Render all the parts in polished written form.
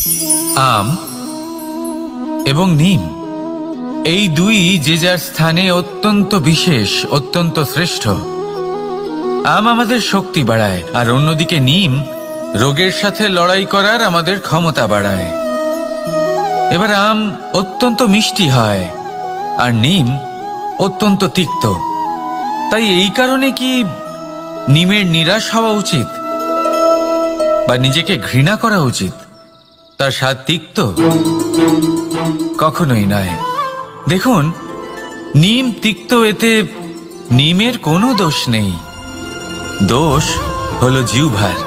আম এবং নিম, এই দুই যে যার স্থানে অত্যন্ত বিশেষ, অত্যন্ত শ্রেষ্ঠ। আম আমাদের শক্তি বাড়ায়, আর অন্যদিকে নিম রোগের সাথে লড়াই করার আমাদের ক্ষমতা বাড়ায়। এবার আম অত্যন্ত মিষ্টি হয় আর নিম অত্যন্ত তিক্ত। তাই এই কারণে কি নিমের নিরাশ হওয়া উচিত বা নিজেকে ঘৃণা করা উচিত? তার স্বাদ তিক্ত? কখনোই নয়। দেখুন, নিম তিক্ত, এতে নিমের কোনো দোষ নেই। দোষ হলো জিহ্বার,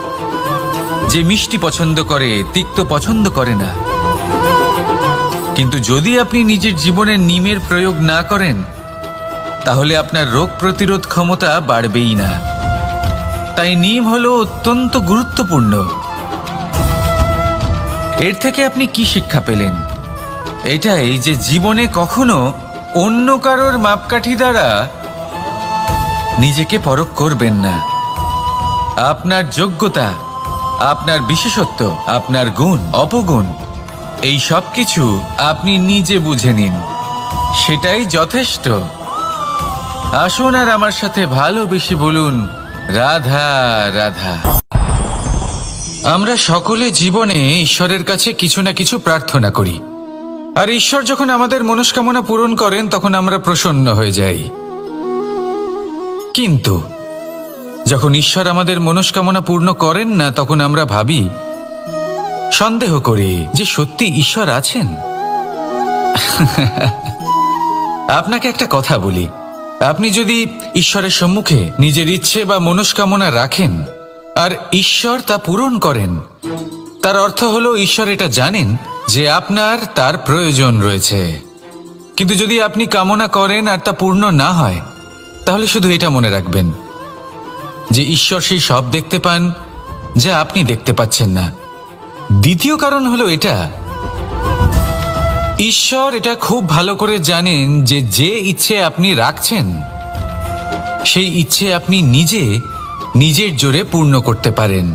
যে মিষ্টি পছন্দ করে, তিক্ত পছন্দ করে না। কিন্তু যদি আপনি নিজের জীবনে নিমের প্রয়োগ না করেন, তাহলে আপনার রোগ প্রতিরোধ ক্ষমতা বাড়বেই না। তাই নিম হলো অত্যন্ত গুরুত্বপূর্ণ। এর থেকে আপনি কি শিক্ষা পেলেন? এটাই যে জীবনে কখনো অন্য কারোর মাপকাঠি দ্বারা নিজেকে পরখ করবেন না। আপনার যোগ্যতা, আপনার বিশেষত্ব, আপনার গুণ অপগুণ, এই সব কিছু আপনি নিজে বুঝে নিন, সেটাই যথেষ্ট। আসুন আর আমার সাথে ভালোবেসে বলুন, রাধা রাধা। আমরা সকলে জীবনে ঈশ্বরের কাছে কিছু না কিছু প্রার্থনা করি, আর ঈশ্বর যখন আমাদের মনস্কামনা পূরণ করেন তখন আমরা প্রসন্ন হয়ে যাই। কিন্তু যখন ঈশ্বর আমাদের মনস্কামনা পূর্ণ করেন না, তখন আমরা ভাবি, সন্দেহ করি যে সত্যি ঈশ্বর আছেন। আপনাকে একটা কথা বলি, আপনি যদি ঈশ্বরের সম্মুখে নিজের ইচ্ছে বা মনস্কামনা রাখেন আর ঈশ্বর তা পূরণ করেন, তার অর্থ হলো ঈশ্বর এটা জানেন যে আপনার তার প্রয়োজন রয়েছে। কিন্তু যদি আপনি কামনা করেন আর তা পূর্ণ না হয়, তাহলে শুধু এটা মনে রাখবেন যে ঈশ্বর সেই সব দেখতে পান যা আপনি দেখতে পাচ্ছেন না। দ্বিতীয় কারণ হলো এটা, ঈশ্বর এটা খুব ভালো করে জানেন যে যে ইচ্ছে আপনি রাখছেন, সেই ইচ্ছে আপনি নিজের জোরে পূর্ণ করতে পারেন।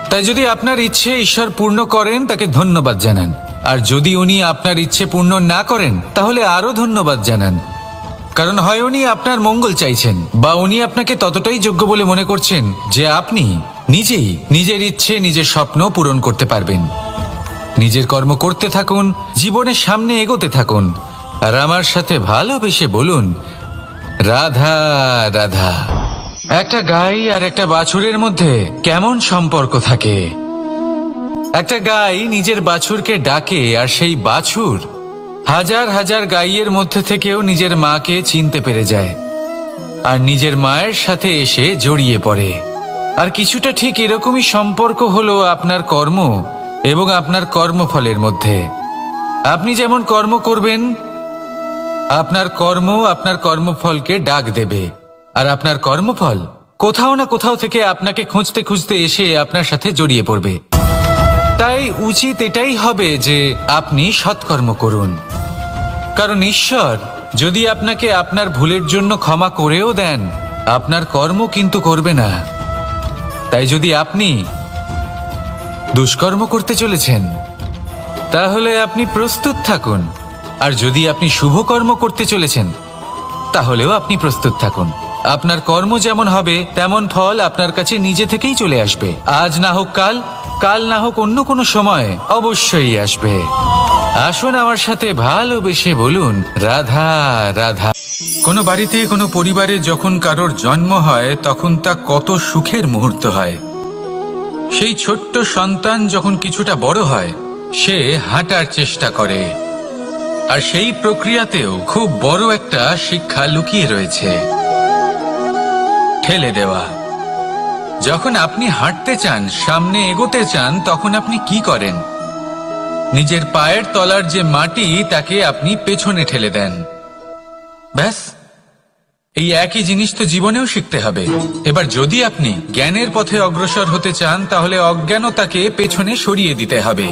তাই যদি আপনার ইচ্ছে ঈশ্বর পূর্ণ করেন, তাকে ধন্যবাদ জানান। আর যদি উনি আপনার ইচ্ছে পূর্ণ না করেন, তাহলে আরো ধন্যবাদ জানান। কারণ হয় উনি আপনার মঙ্গল চাইছেন, বা উনি আপনাকে ততটাই যোগ্য বলে মনে করছেন যে আপনি নিজেই নিজের ইচ্ছে, নিজের স্বপ্ন পূরণ করতে পারবেন। নিজের কর্ম করতে থাকুন, জীবনের সামনে এগোতে থাকুন, আর আমার সাথে ভালোবেসে বলুন, রাধা রাধা। একটা গাই আর একটা বাছুরের মধ্যে কেমন সম্পর্ক থাকে? একটা গাই নিজের বাছুরকে ডাকে, আর সেই বাছুর হাজার হাজার গাইয়ের মধ্যে থেকেও নিজের মাকে চিনতে পেরে যায় আর নিজের মায়ের সাথে এসে জড়িয়ে পড়ে। আর কিছুটা ঠিক এরকমই সম্পর্ক হলো আপনার কর্ম এবং আপনার কর্মফলের মধ্যে। আপনি যেমন কর্ম করবেন, আপনার কর্ম আপনার কর্মফলকে ডাক দেবে, আর আপনার কর্মফল কোথাও না কোথাও থেকে আপনাকে খুঁজতে খুঁজতে এসে আপনার সাথে জড়িয়ে পড়বে। তাই উচিত এটাই হবে যে আপনি সৎকর্ম করুন, কারণ ঈশ্বর যদি আপনাকে আপনার ভুলের জন্য ক্ষমা করেও দেন, আপনার কর্ম কিন্তু করবে না। তাই যদি আপনি দুষ্কর্ম করতে চলেছেন, তাহলে আপনি প্রস্তুত থাকুন, আর যদি আপনি শুভ কর্ম করতে চলেছেন, তাহলেও আপনি প্রস্তুত থাকুন। আপনার কর্ম যেমন হবে তেমন ফল আপনার কাছে নিজে থেকেই চলে আসবে। আজ না হোক কাল, কাল না হোক অন্য কোনো সময়, অবশ্যই আসবে। আসুন আমার সাথে ভালোবেসে বলুন, রাধা রাধা। কোনো বাড়িতে, কোনো পরিবারে যখন কারোর জন্ম হয়, তখন তা কত সুখের মুহূর্ত হয়। সেই ছোট্ট সন্তান যখন কিছুটা বড় হয়, সে হাঁটার চেষ্টা করে, আর সেই প্রক্রিয়াতেও খুব বড় একটা শিক্ষা লুকিয়ে রয়েছে, ঠেলে দেওয়া। যখন আপনি হাঁটতে চান, সামনে এগোতে চান, তখন আপনি কি করেন? নিজের পায়ের তলার যে মাটি, তাকে আপনি পেছনে ঠেলে দেন। ব্যাস, এই একই জিনিস তো জীবনেও শিখতে হবে। এবার যদি আপনি জ্ঞানের পথে অগ্রসর হতে চান, তাহলে অজ্ঞানতাকে পেছনে সরিয়ে দিতে হবে।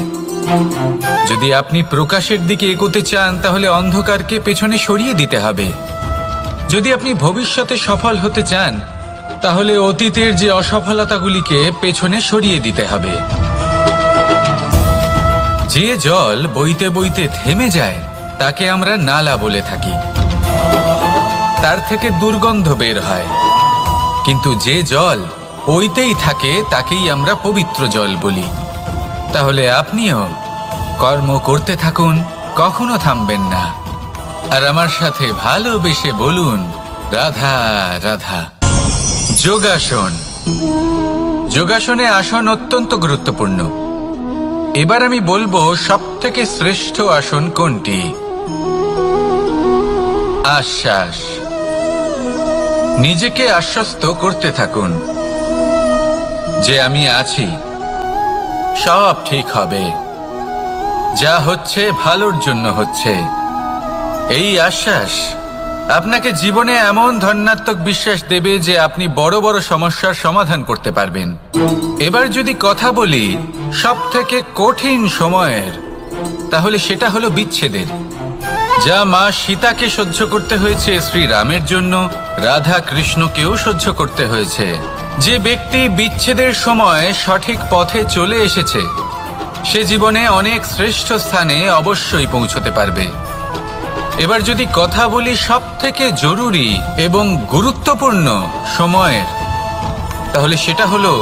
যদি আপনি প্রকাশের দিকে এগোতে চান, তাহলে অন্ধকারকে পেছনে সরিয়ে দিতে হবে। যদি আপনি ভবিষ্যতে সফল হতে চান, তাহলে অতীতের যে অসফলতাগুলিকে পেছনে সরিয়ে দিতে হবে। যে জল বইতে বইতে থেমে যায় তাকে আমরা নালা বলে থাকি, তার থেকে দুর্গন্ধ বের হয়। কিন্তু যে জল বইতেই থাকে তাকেই আমরা পবিত্র জল বলি। তাহলে আপনিও কর্ম করতে থাকুন, কখনো থামবেন না। আর আমার সাথে ভালোবেসে বলুন, রাধা রাধা। যোগাসন। যোগাসনে আসন অত্যন্ত গুরুত্বপূর্ণ। এবার আমি বলবো সবথেকে শ্রেষ্ঠ আসন কোনটি। আশ্বাস। নিজেকে আশ্বস্ত করতে থাকুন যে আমি আছি, সব ঠিক হবে, যা হচ্ছে ভালোর জন্য হচ্ছে। এই আশ্বাস আপনাকে জীবনে এমন ধনাত্মক বিশ্বাস দেবে যে আপনি বড় বড় সমস্যার সমাধান করতে পারবেন। এবার যদি কথা বলি সবথেকে কঠিন সময়ের, তাহলে সেটা হলো বিচ্ছেদের। যা মা সীতাকে সহ্য করতে হয়েছে শ্রীরামের জন্য, রাধা কৃষ্ণকেও সহ্য করতে হয়েছে। যে ব্যক্তি বিচ্ছেদের সময় সঠিক পথে চলে এসেছে সে জীবনে অনেক শ্রেষ্ঠ স্থানে অবশ্যই পৌঁছতে পারবে। এবার যদি কথা বলি সবথেকে জরুরি এবং গুরুত্বপূর্ণ সময়ের, তাহলে সেটা হলো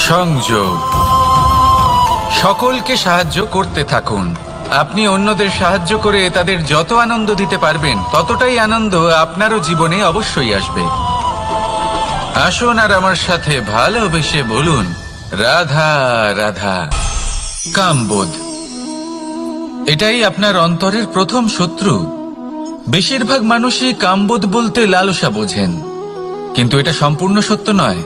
সংযোগ। সকলকে সাহায্য করতে থাকুন। আপনি অন্যদের সাহায্য করে তাদের যত আনন্দ দিতে পারবেন ততটাই আনন্দ আপনারও জীবনে অবশ্যই আসবে। আসুন আর আমার সাথে ভালোবেসে বলুন, রাধা রাধা। কামবোধ, এটাই আপনার অন্তরের প্রথম শত্রু। বেশিরভাগ মানুষই কামবোধ বলতে লালসা বোঝেন, কিন্তু এটা সম্পূর্ণ সত্য নয়।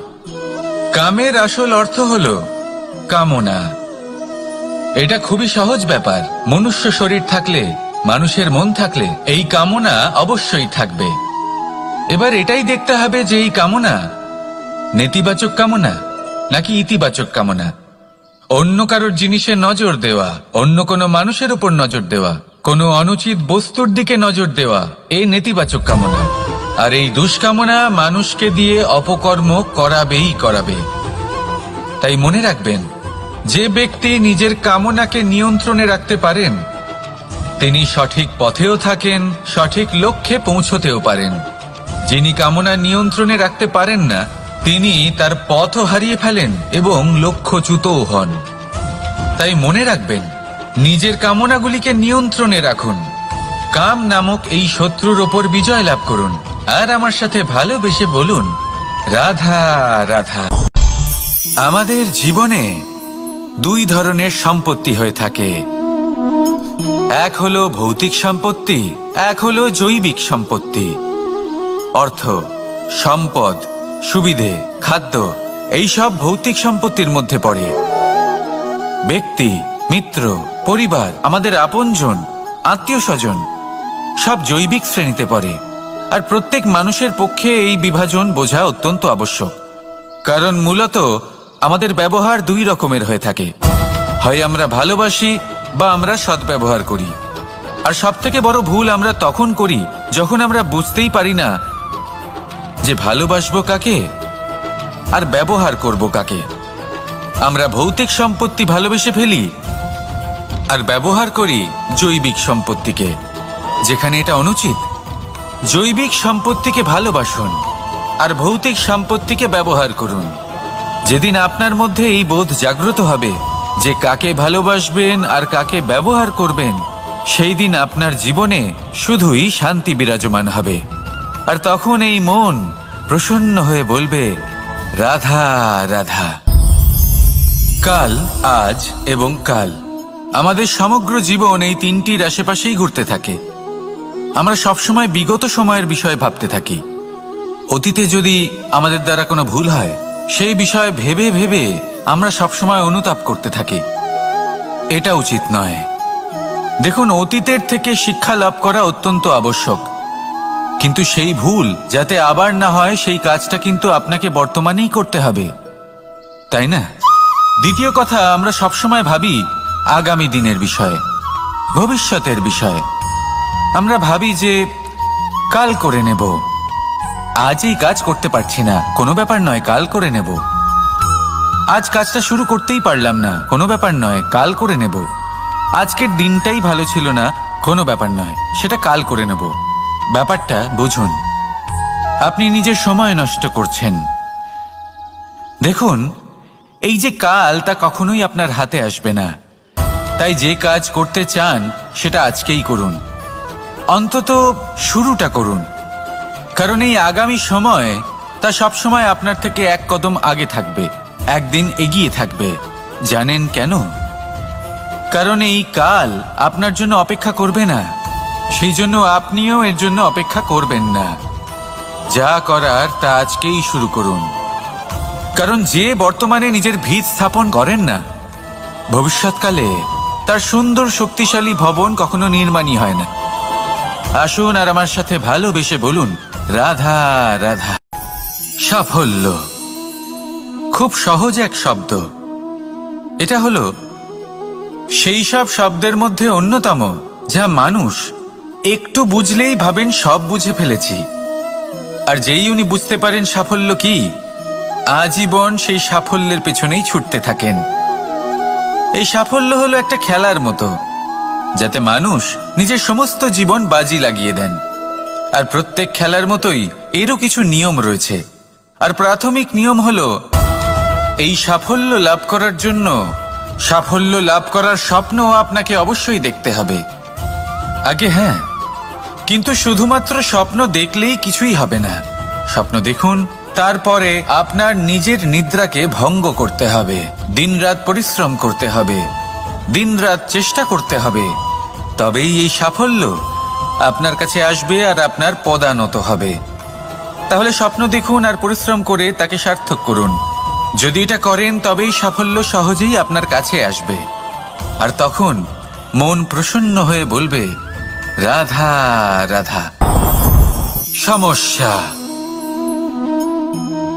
কামের আসল অর্থ হলো কামনা। এটা খুবই সহজ ব্যাপার। মনুষ্য শরীর থাকলে, মানুষের মন থাকলে এই কামনা অবশ্যই থাকবে। এবার এটাই দেখতে হবে যে এই কামনা নেতিবাচক কামনা নাকি ইতিবাচক কামনা। অন্য কারোর জিনিসে নজর দেওয়া, অন্য কোনো মানুষের উপর নজর দেওয়া, কোনো অনুচিত বস্তুর দিকে নজর দেওয়া, এই নেতিবাচক কামনা। আর এই দুষ্কামনা মানুষকে দিয়ে অপকর্ম করাবেই করাবে। তাই মনে রাখবেন, যে ব্যক্তি নিজের কামনাকে নিয়ন্ত্রণে রাখতে পারেন তিনি সঠিক পথেও থাকেন, সঠিক লক্ষ্যে পৌঁছতেও পারেন। যিনি কামনা নিয়ন্ত্রণে রাখতে পারেন না তিনি তার পথও হারিয়ে ফেলেন এবং লক্ষ্যচ্যুতও হন। তাই মনে রাখবেন, নিজের কামনাগুলিকে নিয়ন্ত্রণে রাখুন। কাম নামক এই শত্রুর ওপর বিজয় লাভ করুন। আর আমার সাথে ভালোবেসে বলুন, রাধা রাধা। আমাদের জীবনে দুই ধরনের সম্পত্তি হয়ে থাকে। এক হলো ভৌতিক সম্পত্তি, এক হলো জৈবিক সম্পত্তি। অর্থ, সম্পদ, সুবিধে, খাদ্য, এই সব ভৌতিক সম্পত্তির মধ্যে পড়ে। ব্যক্তি, মিত্র, পরিবার, আমাদের আপনজন, আত্মীয় স্বজন সব জৈবিক শ্রেণীতে পড়ে। আর প্রত্যেক মানুষের পক্ষে এই বিভাজন বোঝা অত্যন্ত আবশ্যক। কারণ মূলত আমাদের ব্যবহার দুই রকমের হয়ে থাকে। হয় আমরা ভালোবাসি বা আমরা সদ্ব্যবহার করি। আর সবথেকে বড় ভুল আমরা তখন করি যখন আমরা বুঝতেই পারি না যে ভালোবাসবো কাকে আর ব্যবহার করব কাকে। আমরা ভৌতিক সম্পত্তি ভালোবেসে ফেলি আর ব্যবহার করি জৈবিক সম্পত্তিকে, যেখানে এটা অনুচিত। জৈবিক সম্পত্তিকে ভালোবাসুন আর ভৌতিক সম্পত্তিকে ব্যবহার করুন। যেদিন আপনার মধ্যে এই বোধ জাগ্রত হবে যে কাকে ভালোবাসবেন আর কাকে ব্যবহার করবেন, সেই দিন আপনার জীবনে শুধুই শান্তি বিরাজমান হবে। আর তখন এই মন প্রসন্ন হয়ে বলবে, রাধা রাধা। কাল, আজ এবং কাল। আমাদের সমগ্র জীবন এই তিনটির আশেপাশেই ঘুরতে থাকে। আমরা সবসময় বিগত সময়ের বিষয়ে ভাবতে থাকি। অতীতে যদি আমাদের দ্বারা কোনো ভুল হয় সেই বিষয়ে ভেবে ভেবে আমরা সবসময় অনুতাপ করতে থাকি। এটা উচিত নয়। দেখুন, অতীতের থেকে শিক্ষা লাভ করা অত্যন্ত আবশ্যক, কিন্তু সেই ভুল যাতে আবার না হয় সেই কাজটা কিন্তু আপনাকে বর্তমানেই করতে হবে, তাই না? দ্বিতীয় কথা, আমরা সবসময় ভাবি আগামী দিনের বিষয়ে, ভবিষ্যতের বিষয়ে। আমরা ভাবি যে কাল করে নেব, আজ এই কাজ করতে পারছি না, কোনো ব্যাপার নয়, কাল করে নেব। আজ কাজটা শুরু করতেই পারলাম না, কোনো ব্যাপার নয়, কাল করে নেব। আজকের দিনটাই ভালো ছিল না, কোনো ব্যাপার নয়, সেটা কাল করে নেব। ব্যাপারটা বুঝুন, আপনি নিজের সময় নষ্ট করছেন। দেখুন, এই যে কাল, তা কখনোই আপনার হাতে আসবে না। তাই যে কাজ করতে চান সেটা আজকেই করুন, অন্তত শুরুটা করুন। কারণ এই আগামী সময় তা সবসময় আপনার থেকে এক কদম আগে থাকবে, একদিন এগিয়ে থাকবে। জানেন কেন? কারণ এই কাল আপনার জন্য অপেক্ষা করবে না, সেই জন্য আপনিও এর জন্য অপেক্ষা করবেন না। যা করার তা আজকেই শুরু করুন। কারণ যে বর্তমানে নিজের ভিত স্থাপন করেন না, ভবিষ্যৎকালে তার সুন্দর শক্তিশালী ভবন কখনো নির্মাণই হয় না। আসুন আর আমার সাথে ভালোবেসে বলুন, রাধা রাধা। সাফল্য খুব সহজ এক শব্দ। এটা হলো সেই সব শব্দের মধ্যে অন্যতম যা মানুষ একটু বুঝলেই ভাবেন সব বুঝে ফেলেছি। আর যেই উনি বুঝতে পারেন সাফল্য কি, আজীবন সেই সাফল্যের পেছনেই ছুটতে থাকেন। এই সাফল্য হলো একটা খেলার মতো, যাতে মানুষ নিজের সমস্ত জীবন বাজি লাগিয়ে দেন। আর প্রত্যেক খেলার মতোই এরও কিছু নিয়ম রয়েছে। আর প্রাথমিক নিয়ম হলো, এই সাফল্য লাভ করার জন্য সাফল্য লাভ করার স্বপ্ন আপনাকে অবশ্যই দেখতে হবে আগে। হ্যাঁ, কিন্তু শুধুমাত্র স্বপ্ন দেখলেই কিছুই হবে না। স্বপ্ন দেখুন, তারপরে আপনার নিজের নিদ্রাকে ভঙ্গ করতে হবে, দিনরাত পরিশ্রম করতে হবে, দিনরাত চেষ্টা করতে হবে। তবেই এই সাফল্য আপনার কাছে আসবে আর আপনার পদানত হবে। তাহলে স্বপ্ন দেখুন আর পরিশ্রম করে তাকে সার্থক করুন। যদি এটা করেন তবেই সাফল্য সহজেই আপনার কাছে আসবে। আর তখন মন প্রসন্ন হয়ে বলবে, রাধা রাধা। সমস্যা,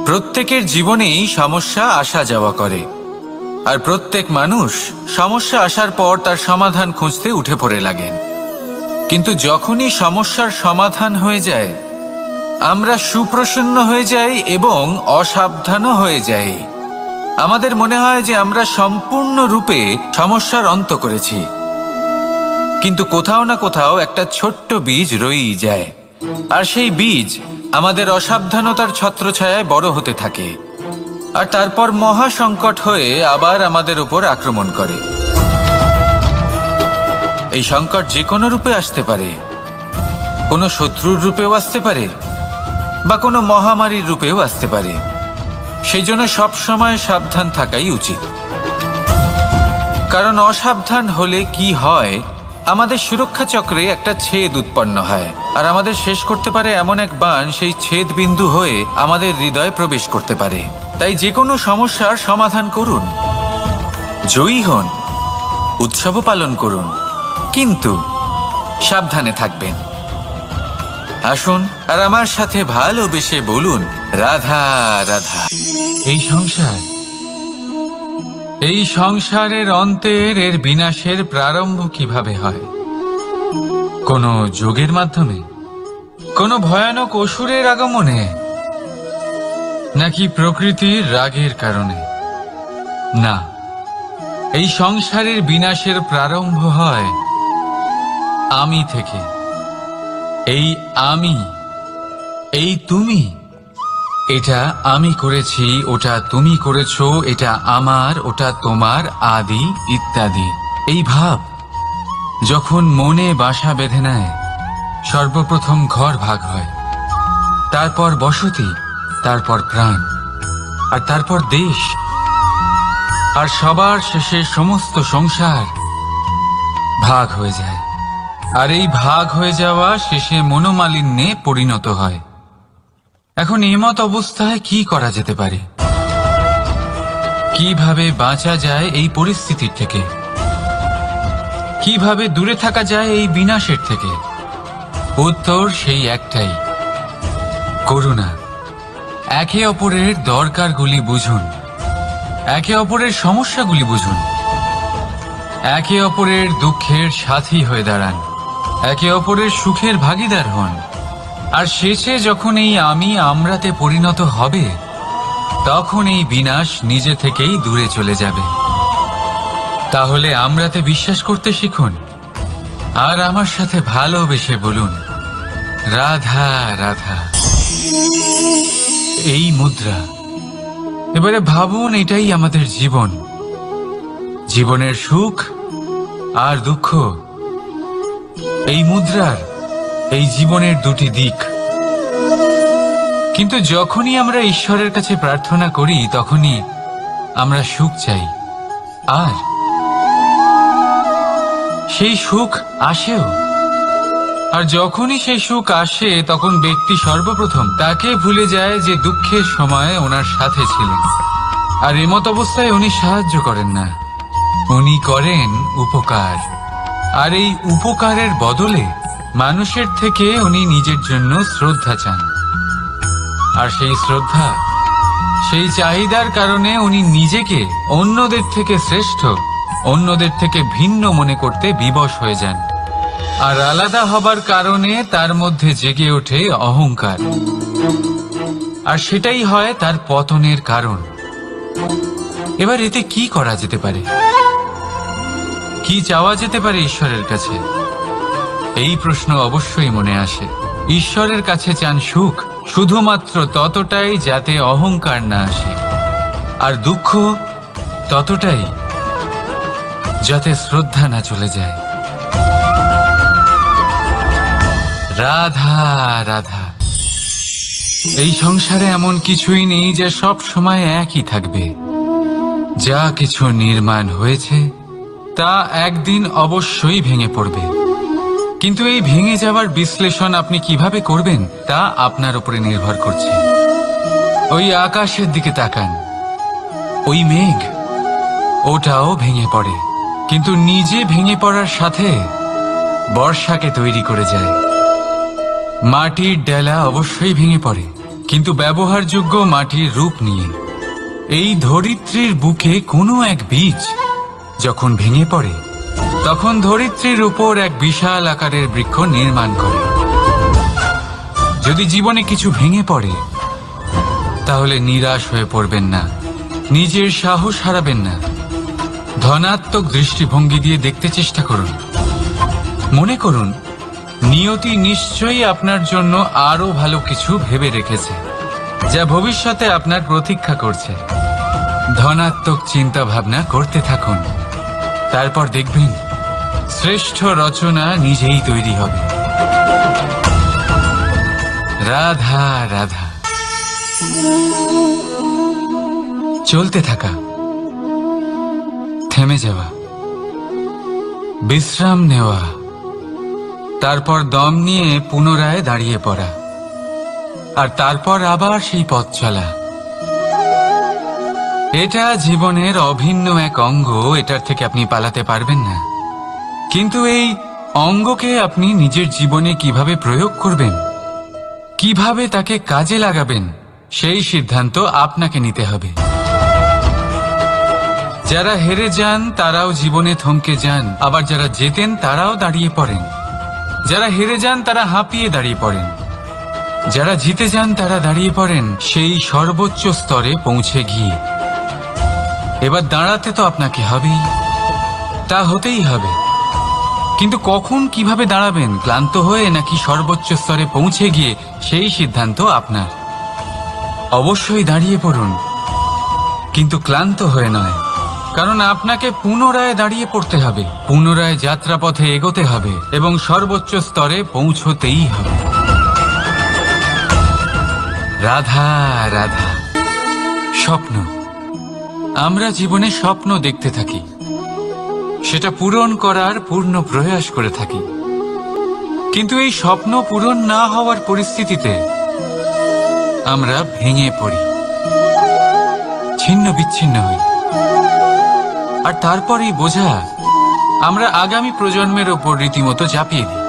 প্রত্যেকের জীবনেই সমস্যা আসা যাওয়া করে। আর প্রত্যেক মানুষ সমস্যা আসার পর তার সমাধান খুঁজতে উঠে পড়ে লাগেন। কিন্তু যখনই সমস্যার সমাধান হয়ে যায়, আমরা সুপ্রসন্ন হয়ে যাই এবং অসাবধানও হয়ে যাই। আমাদের মনে হয় যে আমরা সম্পূর্ণরূপে সমস্যার অন্ত করেছি, কিন্তু কোথাও না কোথাও একটা ছোট্ট বীজ রয়েই যায়। আর সেই বীজ আমাদের অসাবধানতার ছত্রছায়ায় বড় হতে থাকে, আর তারপর মহা সংকট হয়ে আবার আমাদের উপর আক্রমণ করে। এই সংকট যে কোনো রূপে আসতে পারে, কোনো শত্রুর রূপেও আসতে পারে, বা কোনো মহামারীর রূপেও আসতে পারে। সেই জন্য সবসময় সাবধান থাকাই উচিত। কারণ অসাবধান হলে কি হয়, আমাদের সুরক্ষা চক্রে একটা ছেদ উৎপন্ন হয়, আর আমাদের শেষ করতে পারে এমন এক বাণ সেই ছেদ বিন্দু হয়ে আমাদের হৃদয়ে প্রবেশ করতে পারে। তাই যে কোনো সমস্যার সমাধান করুন, জয়ী হন, উৎসবও পালন করুন, কিন্তু সাবধানে থাকবেন। আসুন আর আমার সাথে ভালোবেসে বলুন, রাধা রাধা। এই সংসারের অন্তের এর বিনাশের প্রারম্ভ কিভাবে হয়? কোনো যোগের মাধ্যমে, কোনো ভয়ানক অসুরের আগমনে, নাকি প্রকৃতির রাগের কারণে? না, এই সংসারের বিনাশের প্রারম্ভ হয় আমি থেকে। এই আমি, এই তুমি, এটা আমি করেছি, ওটা তুমি করেছো, এটা আমার, ওটা তোমার, আদি ইত্যাদি। এই ভাব যখন মনে বাসা বেঁধে নেয়, সর্বপ্রথম ঘর ভাগ হয়, তারপর বসতি, তারপর প্রাণ, আর তারপর দেশ, আর সবার শেষে সমস্ত সংসার ভাগ হয়ে যায়। আর এই ভাগ হয়ে যাওয়া শেষে মনোমালিন্যে পরিণত হয়। এখন এমত অবস্থায় কি করা যেতে পারে? কিভাবে বাঁচা যায় এই পরিস্থিতির থেকে? কিভাবে দূরে থাকা যায় এই বিনাশের থেকে? উত্তর সেই একটাই, করুণা। একে অপরের দরকারগুলি বুঝুন, একে অপরের সমস্যাগুলি বুঝুন, একে অপরের দুঃখের সাথী হয়ে দাঁড়ান, একে অপরের সুখের ভাগীদার হন। আর শেষে যখন এই আমি আমরাতে পরিণত হবে, তখন এই বিনাশ নিজে থেকেই দূরে চলে যাবে। তাহলে আমরাতে বিশ্বাস করতে শিখুন আর আমার সাথে ভালোবেসে বলুন, রাধা রাধা। এই মুদ্রা, এবারে ভাবুন এটাই আমাদের জীবন, জীবনের সুখ আর দুঃখ। এই মুদ্রার এই জীবনের দুটি দিক। কিন্তু যখনই আমরা ঈশ্বরের কাছে প্রার্থনা করি তখনই আমরা সুখ চাই, আর সেই সুখ আসেও। আর যখনই সেই সুখ আসে তখন ব্যক্তি সর্বপ্রথম তাকে ভুলে যায় যে দুঃখের সময় ওনার সাথে ছিলেন। আর এমত অবস্থায় উনি সাহায্য করেন না, উনি করেন উপকার। আর এই উপকারের বদলে মানুষের থেকে উনি নিজের জন্য শ্রদ্ধা চান। আর সেই শ্রদ্ধা, সেই চাহিদার কারণে উনি নিজেকে অন্যদের থেকে শ্রেষ্ঠ, অন্যদের থেকে ভিন্ন মনে করতে বিবশ হয়ে যান। আর আলাদা হবার কারণে তার মধ্যে জেগে ওঠে অহংকার, আর সেটাই হয় তার পতনের কারণ। এবার এতে কি করা যেতে পারে, কি চাওয়া যেতে পারে ঈশ্বরের কাছে? এই প্রশ্ন অবশ্যই মনে আসে। ঈশ্বরের কাছে চান সুখ, শুধুমাত্র ততটাই যাতে অহংকার না আসে, আর দুঃখ ততটাই যাতে শ্রদ্ধা না চলে যায়। রাধা রাধা। এই সংসারে এমন কিছুই নেই যে সব সময় একই থাকবে। যা কিছু নির্মাণ হয়েছে তা একদিন অবশ্যই ভেঙে পড়বে, কিন্তু এই ভেঙে যাওয়ার বিশ্লেষণ আপনি কিভাবে করবেন তা আপনার উপরে নির্ভর করছে। ওই আকাশের দিকে তাকান, ওই মেঘ, ওটাও ভেঙে পড়ে, কিন্তু নিজে ভেঙে পড়ার সাথে বর্ষাকে তৈরি করে যায়। মাটির ডেলা অবশ্যই ভেঙে পড়ে, কিন্তু ব্যবহারযোগ্য মাটির রূপ নিয়ে। এই ধরিত্রীর বুকে কোনো এক বীজ যখন ভেঙে পড়ে তখন ধরিত্রীর উপর এক বিশাল আকারের বৃক্ষ নির্মাণ করে। যদি জীবনে কিছু ভেঙে পড়ে তাহলে নিরাশ হয়ে পড়বেন না, নিজের সাহস হারাবেন না। ধনাত্মক দৃষ্টিভঙ্গি দিয়ে দেখতে চেষ্টা করুন। মনে করুন নিয়তি নিশ্চয়ই আপনার জন্য আরো ভালো কিছু ভেবে রেখেছে, যা ভবিষ্যতে আপনার প্রতীক্ষা করছে। ধনাত্মক চিন্তা ভাবনা করতে থাকুন, তারপর দেখবেন শ্রেষ্ঠ রচনা নিজেই তৈরি হবে। রাধা রাধা। চলতে থাকা, থেমে যাওয়া, বিশ্রাম নেওয়া, তারপর দম নিয়ে পুনরায় দাঁড়িয়ে পড়া, আর তারপর আবার সেই পথ চলা। এটা জীবনের অভিন্ন এক অঙ্গ, এটার থেকে আপনি পালাতে পারবেন না। কিন্তু এই অঙ্গকে আপনি নিজের জীবনে কিভাবে প্রয়োগ করবেন, কিভাবে তাকে কাজে লাগাবেন, সেই সিদ্ধান্ত আপনাকে নিতে হবে। যারা হেরে যান তারাও জীবনে থমকে যান, আবার যারা জেতেন তারাও দাঁড়িয়ে পড়েন। যারা হেরে যান তারা হাঁপিয়ে দাঁড়িয়ে পড়েন, যারা জিতে যান তারা দাঁড়িয়ে পড়েন সেই সর্বোচ্চ স্তরে পৌঁছে গিয়ে। এবার দাঁড়াতে তো আপনাকে হবেই, তা হতেই হবে। কিন্তু কখন, কিভাবে দাঁড়াবেন, ক্লান্ত হয়ে নাকি সর্বোচ্চ স্তরে পৌঁছে গিয়ে, সেই সিদ্ধান্ত আপনার। অবশ্যই দাঁড়িয়ে পড়ুন, কিন্তু ক্লান্ত হয়ে নয়, কারণ আপনাকে পুনরায় দাঁড়িয়ে পড়তে হবে, পুনরায় যাত্রাপথে এগোতে হবে এবং সর্বোচ্চ স্তরে পৌঁছতেই হবে। রাধা রাধা। স্বপ্ন, আমরা জীবনে স্বপ্ন দেখতে থাকি, সেটা পূরণ করার পূর্ণ প্রয়াস করে থাকি। কিন্তু এই স্বপ্ন পূরণ না হওয়ার পরিস্থিতিতে আমরা ভেঙে পড়ি, ছিন্ন বিচ্ছিন্ন হই, আর তারপর এই বোঝা আমরা আগামী প্রজন্মের ওপর রীতিমতো চাপিয়ে দিই।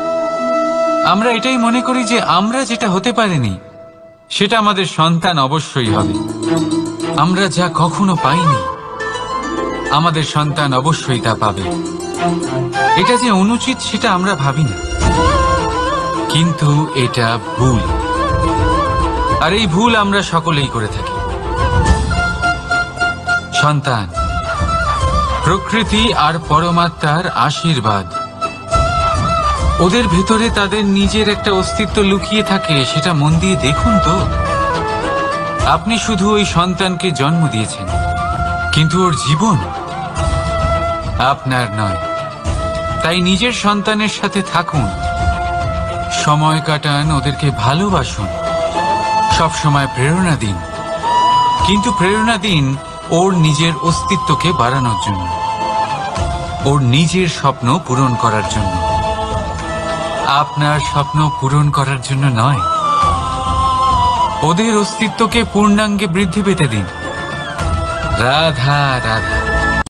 আমরা এটাই মনে করি যে আমরা যেটা হতে পারিনি সেটা আমাদের সন্তান অবশ্যই হবে। আমরা যা কখনো পাইনি আমাদের সন্তান অবশ্যই তা পাবে। এটা যে অনুচিত সেটা আমরা ভাবি না, কিন্তু এটা ভুল, আর এই ভুল আমরা সকলেই করে থাকি। সন্তান প্রকৃতি আর পরমাত্মার আশীর্বাদ। ওদের ভেতরে তাদের নিজের একটা অস্তিত্ব লুকিয়ে থাকে, সেটা মন দিয়ে দেখুন তো। আপনি শুধু ওই সন্তানকে জন্ম দিয়েছেন, কিন্তু ওর জীবন আপনার নয়। তাই নিজের সন্তানের সাথে থাকুন, সময় কাটান, ওদেরকে ভালোবাসুন, সব সময় প্রেরণা দিন, কিন্তু প্রেরণা দিন ওর নিজের অস্তিত্বকে বাড়ানোর জন্য, ওর নিজের স্বপ্ন পূরণ করার জন্য, আপনার স্বপ্ন পূরণ করার জন্য নয়। ওদের অস্তিত্বকে পূর্ণাঙ্গে বৃদ্ধি পেতে দিন। রাধা রাধা।